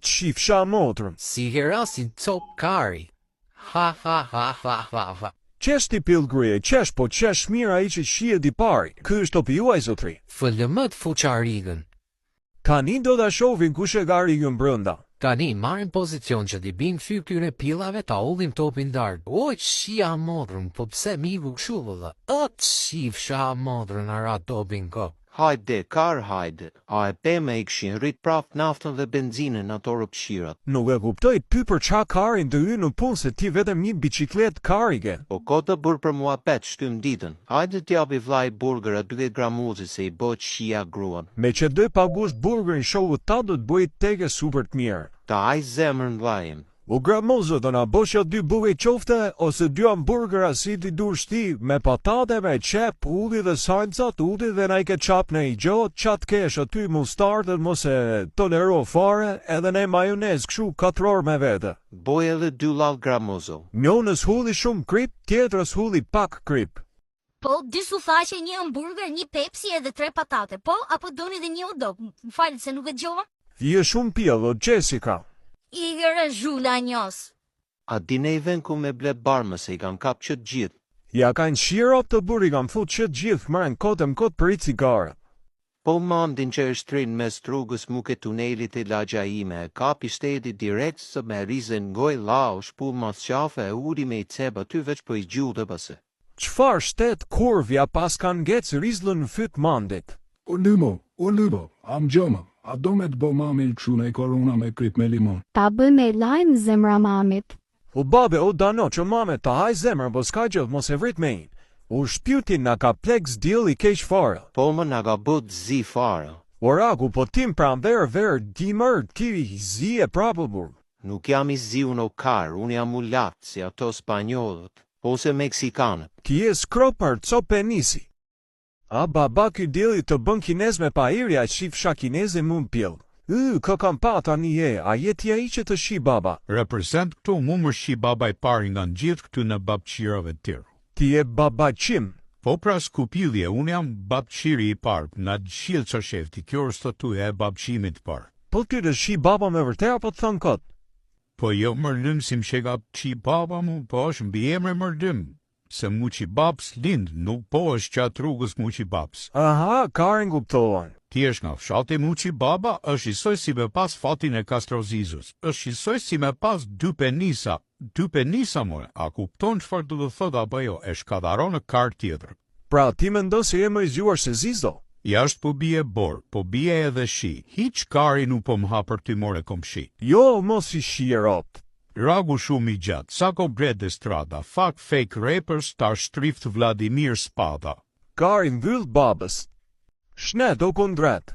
Qifsha motrën. Si herasin top kari. Ha ha ha ha ha ha. Qesh ti pilgrie, qesh po qesh mira I që shihet I pari. Ky është topi juaj zotri. Fëllëmët fuqarigën. Tani do ta shohin kush e ka rigën brenda. Tani marrin pozicion që t'i bim fy këtyre pillave ta ullim topin dark. Oj, shia modrën, po pse mi vu kështu vëlla? Qifsha modrën ara topin ko. Hajde, kar hajde. A e pe me I këshin rrit prap naftën dhe benzinën ato rëpshirat. Nuk e kuptoj ty për qa karin të hy në punë se ti vetëm një biciklet karike. Po ko të burë për mua pet shtym ditën. Hajde t'japi vlaj burger a 2 gramuzi se I bot shia gruan. Me që dë pagush burgerin shohut ta do të bëjt teke super të mirë. Ta aj zemër në vlajem. U gramozo do na bosha 2 buke qofte ose 2 hamburgera si ti dush ti me patate me qep, ulli dhe salcat, ulli dhe na I ke qap në I gjot, qat kesh aty mustartën mos e tolero fare edhe ne majonez kshu 4 orë me vete. Boj edhe 2 lall gramozo. Njonës hulli shumë krip, tjetrës hulli pak krip. Po, dy sufaqe, një hamburger, një Pepsi edhe 3 patate, po, apo doni dhe një hot dog? Më falë se nuk e gjova? Je shumë pjellë, Jessica. I gërë zhula njës. A dinej ven ku me ble barmë se I kanë kap qëtë gjithë. Ja kanë shirop të buri kanë fut qëtë gjithë mërën kotë për I cigarët. Po mandin që është trinë mes rrugës muke tunelit e lagja ime, kapi shteti direkt së me rizën ngoj lao shpull mas qafe e uri me I ceba ty veç për I gjullë dhe base. Qfar shtet kurvja pas kanë gecë rizlën në fyt mandit? O Lubo, am gjoma. A do me të bo mami këshu e korona me krip me limon? Ta bë me lajmë zemra mamit. O babe, o dano që mame ta haj zemra, bo s'ka gjithë mos e vrit me in. O shpjutin na ka pleks dil I keq fare. Po më nga ga bët zi fare. O ragu, po tim pram verë, dimër, ti zi e prapëburg. Nuk jam I ziu në kar, unë jam u latë si ato spanjollët, ose meksikanët. Ki e skropër co penisi. A baba ky dili të bën kinez me pairja shifsha kineze mund pjell. Kë kam pa tani a jetja I që të shi baba. Represent këtu mu më shi baba I pari nga në gjithë këtu në babqirave të tjerë. Ti e baba qim. Po pra skupilje, unë jam babqiri I parë, në gjilë që shefti, kjo është të tu e babqimit parë. Po ty të shi baba me vërtet apo të thënë këtë? Po jo mërdym si më shega qi baba mu, po është mbi emre mërdym. Se mu qi babs lind, nuk po është qatë rrugës mu qi babs. Aha, karin kuptohen. Ti është nga fshati mu qi baba, është isoj si me pas fatin e Kastrozizus. është isoj si me pas 2 penisa. 2 penisa more, a kupton çfarë do të thot apo jo, e shkadaron në kar tjetër. Pra ti mendon se je më I zgjuar se Zizo? Jashtë po bie bor, po bie edhe shi. Hiç kari nuk po më ha për ty more kom shi. Jo, mos I shi ropt. Ragu shumë I gjatë, Sako Bred Strada, fuck fake rappers, ta shtrift Vladimir Spada. Karin vyll babës. Shnet o kundret.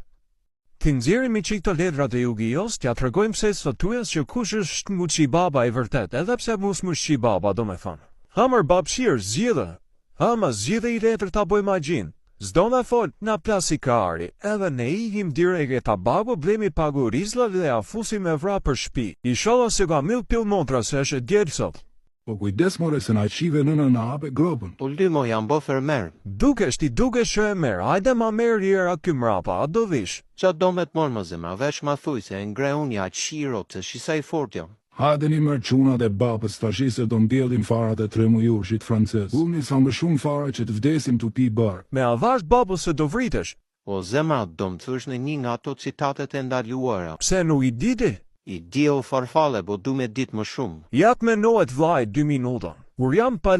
Ti nxjerrim I qik të letrat e Jugios, t'ja tregojmë se së tujes që kush është mu qi baba I vërtet, edhe pse mus mu qi baba, do me thonë. Hamër babshir, zgjidhe. Hama zgjidhe I letër ta boj magjin. Zdo na fol, na plasi kari, edhe ne ihim direkt e tabago blemi pagu rizla dhe a fusim e vra për shpi. Inshallah se ka mil pil montra se është djerë sot. Po kujdes more se na qive nëna na hape gropën. Po Lymo jam bo fermer. Dukesh ti dukesh që e merë, hajde ma merë jera ky mrapa, a do vish? Qa do me të morë më zemra, veç ma thuj se ngre unë ja qirot se shisaj fort jam. Hajde një mërë qunat e babës të shi se do ndjelim farat e 3 mujurshit francez. Unë sa më shumë fara që të vdesim të pi barë. Me avash babës se do vritesh. O zemra, do më thësh në një nga ato citatet e ndaluara. Pse nuk I diti? I di o farfale, bo du me dit më shumë. Jak me nohet vlaj 2 minuta. Kur jam pa